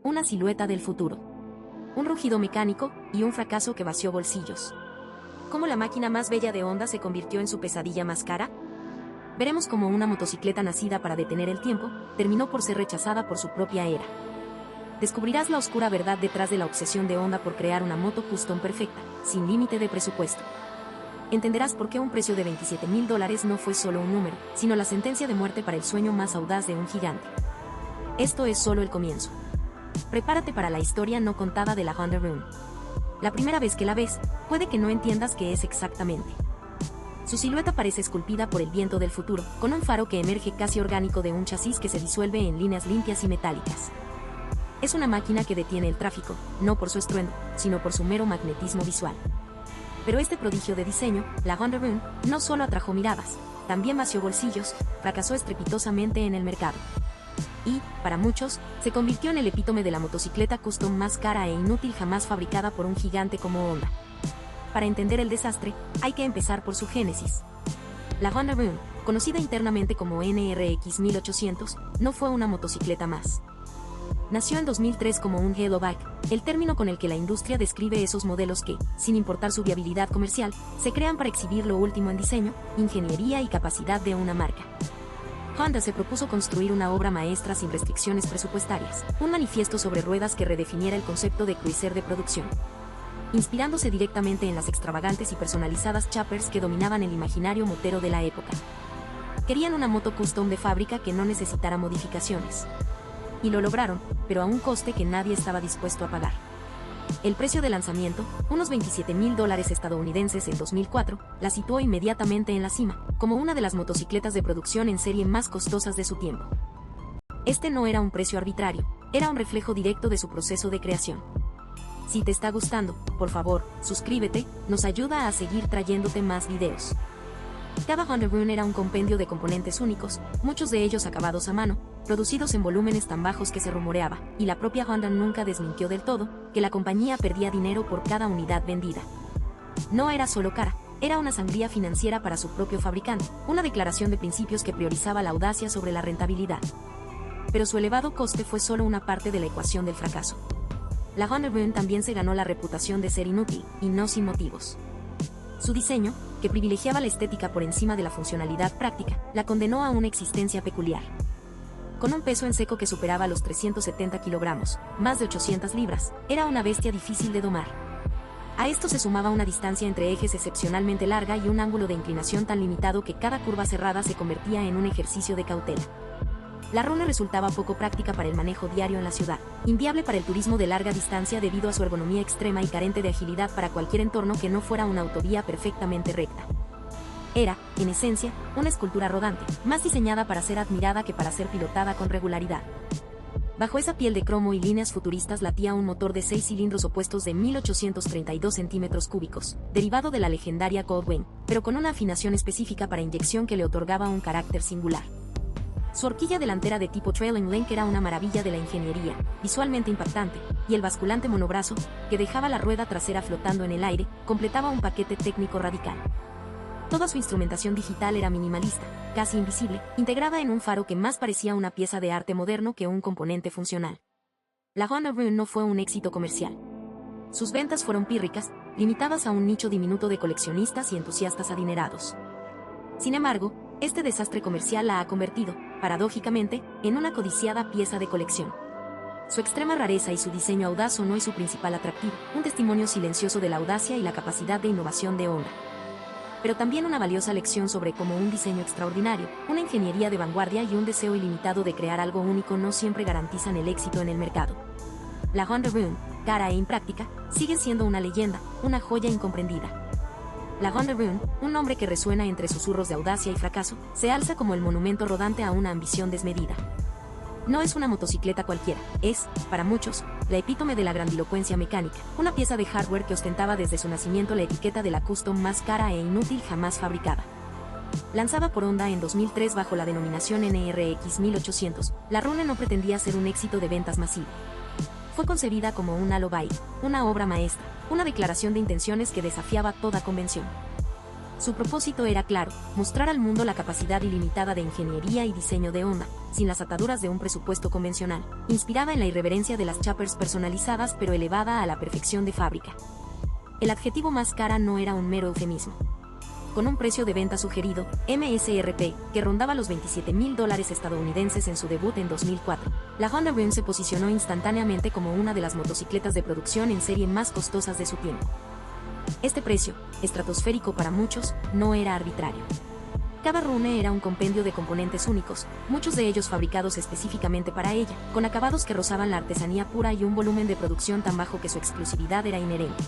una silueta del futuro. Un rugido mecánico y un fracaso que vació bolsillos. ¿Cómo la máquina más bella de Honda se convirtió en su pesadilla más cara? Veremos cómo una motocicleta nacida para detener el tiempo terminó por ser rechazada por su propia era. Descubrirás la oscura verdad detrás de la obsesión de Honda por crear una moto custom perfecta, sin límite de presupuesto. Entenderás por qué un precio de $27,000 no fue solo un número, sino la sentencia de muerte para el sueño más audaz de un gigante. Esto es solo el comienzo. Prepárate para la historia no contada de la Honda Run. La primera vez que la ves, puede que no entiendas qué es exactamente. Su silueta parece esculpida por el viento del futuro, con un faro que emerge casi orgánico de un chasis que se disuelve en líneas limpias y metálicas. Es una máquina que detiene el tráfico, no por su estruendo, sino por su mero magnetismo visual. Pero este prodigio de diseño, la Honda Run, no solo atrajo miradas, también vació bolsillos, fracasó estrepitosamente en el mercado. Y, para muchos, se convirtió en el epítome de la motocicleta custom más cara e inútil jamás fabricada por un gigante como Honda. Para entender el desastre, hay que empezar por su génesis. La Honda Run, conocida internamente como NRX 1800, no fue una motocicleta más. Nació en 2003 como un Hello Bike, el término con el que la industria describe esos modelos que, sin importar su viabilidad comercial, se crean para exhibir lo último en diseño, ingeniería y capacidad de una marca. Honda se propuso construir una obra maestra sin restricciones presupuestarias, un manifiesto sobre ruedas que redefiniera el concepto de cruiser de producción. Inspirándose directamente en las extravagantes y personalizadas choppers que dominaban el imaginario motero de la época. Querían una moto custom de fábrica que no necesitara modificaciones. Y lo lograron, pero a un coste que nadie estaba dispuesto a pagar. El precio de lanzamiento, unos $27,000 estadounidenses en 2004, la situó inmediatamente en la cima, como una de las motocicletas de producción en serie más costosas de su tiempo. Este no era un precio arbitrario, era un reflejo directo de su proceso de creación. Si te está gustando, por favor, suscríbete, nos ayuda a seguir trayéndote más videos. Cada Honda Run era un compendio de componentes únicos, muchos de ellos acabados a mano, producidos en volúmenes tan bajos que se rumoreaba, y la propia Honda nunca desmintió del todo, que la compañía perdía dinero por cada unidad vendida. No era solo cara, era una sangría financiera para su propio fabricante, una declaración de principios que priorizaba la audacia sobre la rentabilidad. Pero su elevado coste fue solo una parte de la ecuación del fracaso. La Honda Run también se ganó la reputación de ser inútil, y no sin motivos. Su diseño, que privilegiaba la estética por encima de la funcionalidad práctica, la condenó a una existencia peculiar. Con un peso en seco que superaba los 370 kilogramos, más de 800 libras, era una bestia difícil de domar. A esto se sumaba una distancia entre ejes excepcionalmente larga y un ángulo de inclinación tan limitado que cada curva cerrada se convertía en un ejercicio de cautela. La Run resultaba poco práctica para el manejo diario en la ciudad, inviable para el turismo de larga distancia debido a su ergonomía extrema y carente de agilidad para cualquier entorno que no fuera una autovía perfectamente recta. Era, en esencia, una escultura rodante, más diseñada para ser admirada que para ser pilotada con regularidad. Bajo esa piel de cromo y líneas futuristas latía un motor de 6 cilindros opuestos de 1832 centímetros cúbicos, derivado de la legendaria Goldwing, pero con una afinación específica para inyección que le otorgaba un carácter singular. Su horquilla delantera de tipo Trailing Link era una maravilla de la ingeniería, visualmente impactante, y el basculante monobrazo, que dejaba la rueda trasera flotando en el aire, completaba un paquete técnico radical. Toda su instrumentación digital era minimalista, casi invisible, integrada en un faro que más parecía una pieza de arte moderno que un componente funcional. La Honda Run no fue un éxito comercial. Sus ventas fueron pírricas, limitadas a un nicho diminuto de coleccionistas y entusiastas adinerados. Sin embargo, este desastre comercial la ha convertido, paradójicamente, en una codiciada pieza de colección. Su extrema rareza y su diseño audaz no es su principal atractivo, un testimonio silencioso de la audacia y la capacidad de innovación de Honda. Pero también una valiosa lección sobre cómo un diseño extraordinario, una ingeniería de vanguardia y un deseo ilimitado de crear algo único no siempre garantizan el éxito en el mercado. La Honda Run, cara e impráctica, sigue siendo una leyenda, una joya incomprendida. La Honda Run, un nombre que resuena entre susurros de audacia y fracaso, se alza como el monumento rodante a una ambición desmedida. No es una motocicleta cualquiera, es, para muchos, la epítome de la grandilocuencia mecánica, una pieza de hardware que ostentaba desde su nacimiento la etiqueta de la custom más cara e inútil jamás fabricada. Lanzada por Honda en 2003 bajo la denominación NRX 1800, la Run no pretendía ser un éxito de ventas masivo. Fue concebida como un halo bike, una obra maestra, una declaración de intenciones que desafiaba toda convención. Su propósito era claro, mostrar al mundo la capacidad ilimitada de ingeniería y diseño de Honda, sin las ataduras de un presupuesto convencional, inspirada en la irreverencia de las chappers personalizadas pero elevada a la perfección de fábrica. El adjetivo más cara no era un mero eufemismo. Con un precio de venta sugerido, MSRP, que rondaba los $27,000 estadounidenses en su debut en 2004, la Honda Run se posicionó instantáneamente como una de las motocicletas de producción en serie más costosas de su tiempo. Este precio, estratosférico para muchos, no era arbitrario. Cada rune era un compendio de componentes únicos, muchos de ellos fabricados específicamente para ella, con acabados que rozaban la artesanía pura y un volumen de producción tan bajo que su exclusividad era inherente.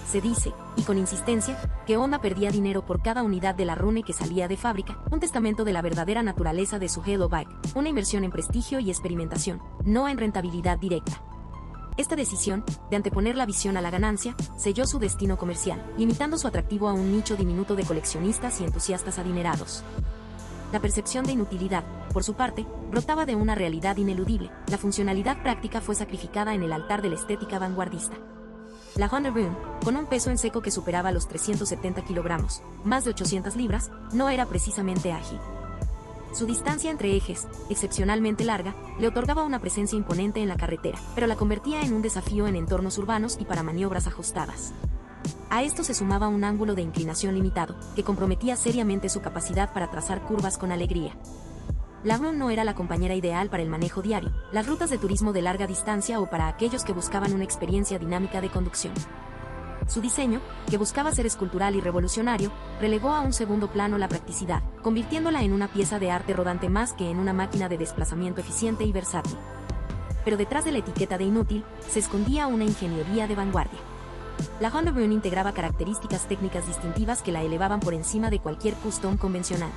Se dice, y con insistencia, que Honda perdía dinero por cada unidad de la rune que salía de fábrica, un testamento de la verdadera naturaleza de su Halo Bike, una inversión en prestigio y experimentación, no en rentabilidad directa. Esta decisión, de anteponer la visión a la ganancia, selló su destino comercial, limitando su atractivo a un nicho diminuto de coleccionistas y entusiastas adinerados. La percepción de inutilidad, por su parte, brotaba de una realidad ineludible. La funcionalidad práctica fue sacrificada en el altar de la estética vanguardista. La Honda Run, con un peso en seco que superaba los 370 kilogramos, más de 800 libras, no era precisamente ágil. Su distancia entre ejes, excepcionalmente larga, le otorgaba una presencia imponente en la carretera, pero la convertía en un desafío en entornos urbanos y para maniobras ajustadas. A esto se sumaba un ángulo de inclinación limitado, que comprometía seriamente su capacidad para trazar curvas con alegría. La Run no era la compañera ideal para el manejo diario, las rutas de turismo de larga distancia o para aquellos que buscaban una experiencia dinámica de conducción. Su diseño, que buscaba ser escultural y revolucionario, relegó a un segundo plano la practicidad, convirtiéndola en una pieza de arte rodante más que en una máquina de desplazamiento eficiente y versátil. Pero detrás de la etiqueta de inútil, se escondía una ingeniería de vanguardia. La Honda Run integraba características técnicas distintivas que la elevaban por encima de cualquier custom convencional.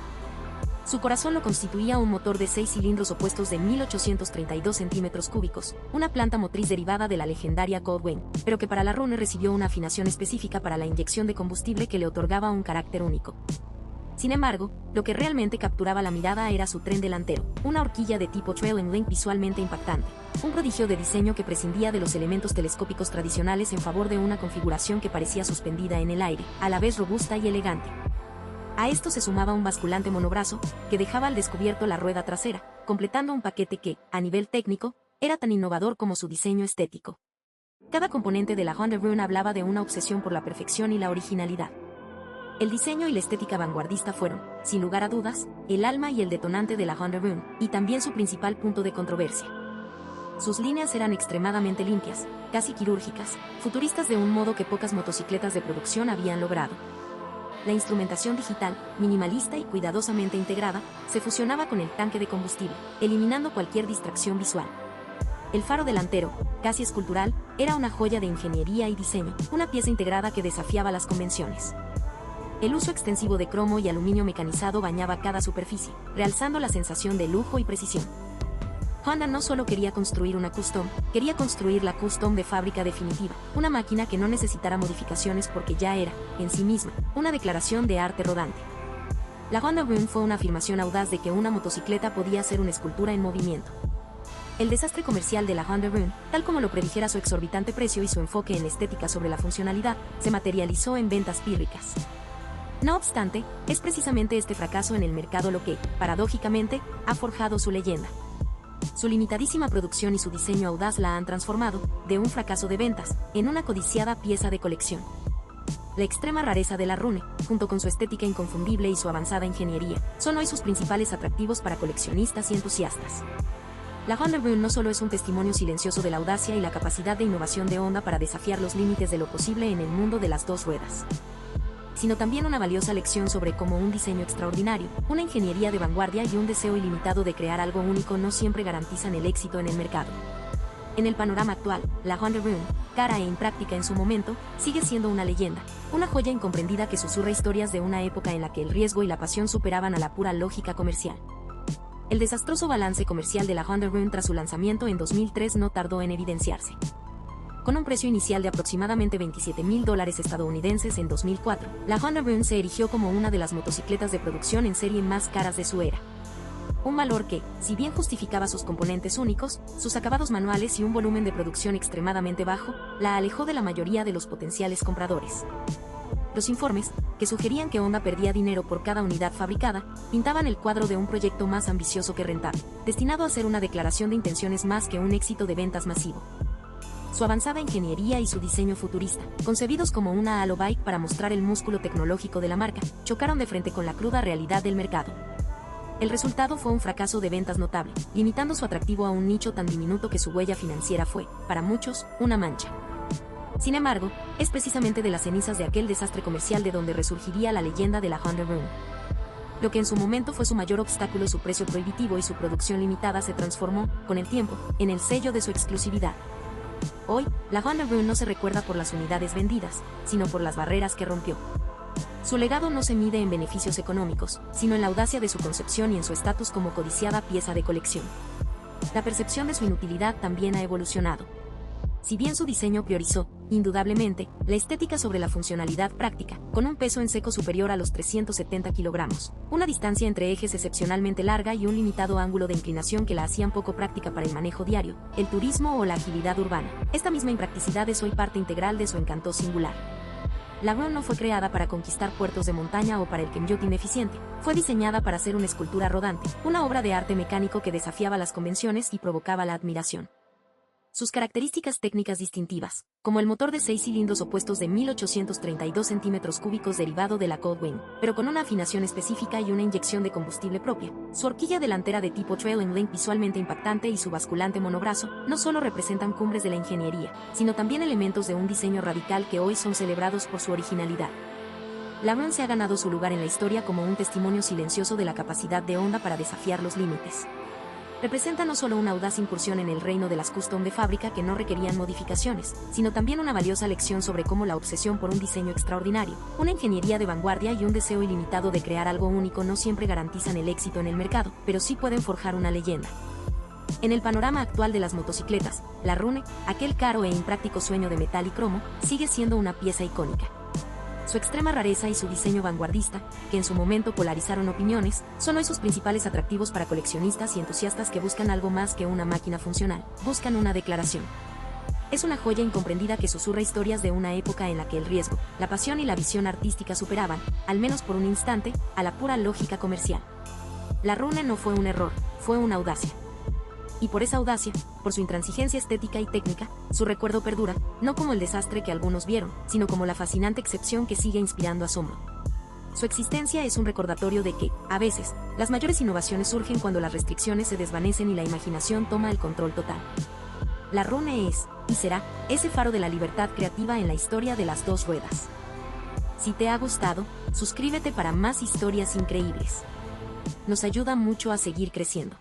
Su corazón lo constituía un motor de 6 cilindros opuestos de 1832 centímetros cúbicos, una planta motriz derivada de la legendaria Goldwing, pero que para la Rune recibió una afinación específica para la inyección de combustible que le otorgaba un carácter único. Sin embargo, lo que realmente capturaba la mirada era su tren delantero, una horquilla de tipo trailing link visualmente impactante, un prodigio de diseño que prescindía de los elementos telescópicos tradicionales en favor de una configuración que parecía suspendida en el aire, a la vez robusta y elegante. A esto se sumaba un basculante monobrazo, que dejaba al descubierto la rueda trasera, completando un paquete que, a nivel técnico, era tan innovador como su diseño estético. Cada componente de la Honda Run hablaba de una obsesión por la perfección y la originalidad. El diseño y la estética vanguardista fueron, sin lugar a dudas, el alma y el detonante de la Honda Run, y también su principal punto de controversia. Sus líneas eran extremadamente limpias, casi quirúrgicas, futuristas de un modo que pocas motocicletas de producción habían logrado. La instrumentación digital, minimalista y cuidadosamente integrada, se fusionaba con el tanque de combustible, eliminando cualquier distracción visual. El faro delantero, casi escultural, era una joya de ingeniería y diseño, una pieza integrada que desafiaba las convenciones. El uso extensivo de cromo y aluminio mecanizado bañaba cada superficie, realzando la sensación de lujo y precisión. Honda no solo quería construir una custom, quería construir la custom de fábrica definitiva, una máquina que no necesitara modificaciones porque ya era, en sí misma, una declaración de arte rodante. La Honda Run fue una afirmación audaz de que una motocicleta podía ser una escultura en movimiento. El desastre comercial de la Honda Run, tal como lo predijera su exorbitante precio y su enfoque en estética sobre la funcionalidad, se materializó en ventas pírricas. No obstante, es precisamente este fracaso en el mercado lo que, paradójicamente, ha forjado su leyenda. Su limitadísima producción y su diseño audaz la han transformado, de un fracaso de ventas, en una codiciada pieza de colección. La extrema rareza de la Rune, junto con su estética inconfundible y su avanzada ingeniería, son hoy sus principales atractivos para coleccionistas y entusiastas. La Honda Run no solo es un testimonio silencioso de la audacia y la capacidad de innovación de Honda para desafiar los límites de lo posible en el mundo de las dos ruedas, sino también una valiosa lección sobre cómo un diseño extraordinario, una ingeniería de vanguardia y un deseo ilimitado de crear algo único no siempre garantizan el éxito en el mercado. En el panorama actual, la Honda Run, cara e impráctica en su momento, sigue siendo una leyenda, una joya incomprendida que susurra historias de una época en la que el riesgo y la pasión superaban a la pura lógica comercial. El desastroso balance comercial de la Honda Run tras su lanzamiento en 2003 no tardó en evidenciarse. Con un precio inicial de aproximadamente $27,000 estadounidenses en 2004, la Honda Run se erigió como una de las motocicletas de producción en serie más caras de su era. Un valor que, si bien justificaba sus componentes únicos, sus acabados manuales y un volumen de producción extremadamente bajo, la alejó de la mayoría de los potenciales compradores. Los informes, que sugerían que Honda perdía dinero por cada unidad fabricada, pintaban el cuadro de un proyecto más ambicioso que rentable, destinado a ser una declaración de intenciones más que un éxito de ventas masivo. Su avanzada ingeniería y su diseño futurista, concebidos como una halo bike para mostrar el músculo tecnológico de la marca, chocaron de frente con la cruda realidad del mercado. El resultado fue un fracaso de ventas notable, limitando su atractivo a un nicho tan diminuto que su huella financiera fue, para muchos, una mancha. Sin embargo, es precisamente de las cenizas de aquel desastre comercial de donde resurgiría la leyenda de la Honda Run. Lo que en su momento fue su mayor obstáculo, su precio prohibitivo y su producción limitada, se transformó, con el tiempo, en el sello de su exclusividad. Hoy, la Honda Run no se recuerda por las unidades vendidas, sino por las barreras que rompió. Su legado no se mide en beneficios económicos, sino en la audacia de su concepción y en su estatus como codiciada pieza de colección. La percepción de su inutilidad también ha evolucionado. Si bien su diseño priorizó, indudablemente, la estética sobre la funcionalidad práctica, con un peso en seco superior a los 370 kilogramos, una distancia entre ejes excepcionalmente larga y un limitado ángulo de inclinación que la hacían poco práctica para el manejo diario, el turismo o la agilidad urbana, esta misma impracticidad es hoy parte integral de su encanto singular. La Run no fue creada para conquistar puertos de montaña o para el commute ineficiente, fue diseñada para ser una escultura rodante, una obra de arte mecánico que desafiaba las convenciones y provocaba la admiración. Sus características técnicas distintivas, como el motor de 6 cilindros opuestos de 1832 centímetros cúbicos derivado de la Goldwing, pero con una afinación específica y una inyección de combustible propia, su horquilla delantera de tipo Trailing Link visualmente impactante y su basculante monobrazo, no solo representan cumbres de la ingeniería, sino también elementos de un diseño radical que hoy son celebrados por su originalidad. La Run se ha ganado su lugar en la historia como un testimonio silencioso de la capacidad de Honda para desafiar los límites. Representa no solo una audaz incursión en el reino de las custom de fábrica que no requerían modificaciones, sino también una valiosa lección sobre cómo la obsesión por un diseño extraordinario, una ingeniería de vanguardia y un deseo ilimitado de crear algo único no siempre garantizan el éxito en el mercado, pero sí pueden forjar una leyenda. En el panorama actual de las motocicletas, la Rune, aquel caro e impráctico sueño de metal y cromo, sigue siendo una pieza icónica. Su extrema rareza y su diseño vanguardista, que en su momento polarizaron opiniones, son hoy sus principales atractivos para coleccionistas y entusiastas que buscan algo más que una máquina funcional, buscan una declaración. Es una joya incomprendida que susurra historias de una época en la que el riesgo, la pasión y la visión artística superaban, al menos por un instante, a la pura lógica comercial. La Rune no fue un error, fue una audacia. Y por esa audacia, por su intransigencia estética y técnica, su recuerdo perdura, no como el desastre que algunos vieron, sino como la fascinante excepción que sigue inspirando asombro. Su existencia es un recordatorio de que, a veces, las mayores innovaciones surgen cuando las restricciones se desvanecen y la imaginación toma el control total. La Rune es, y será, ese faro de la libertad creativa en la historia de las dos ruedas. Si te ha gustado, suscríbete para más historias increíbles. Nos ayuda mucho a seguir creciendo.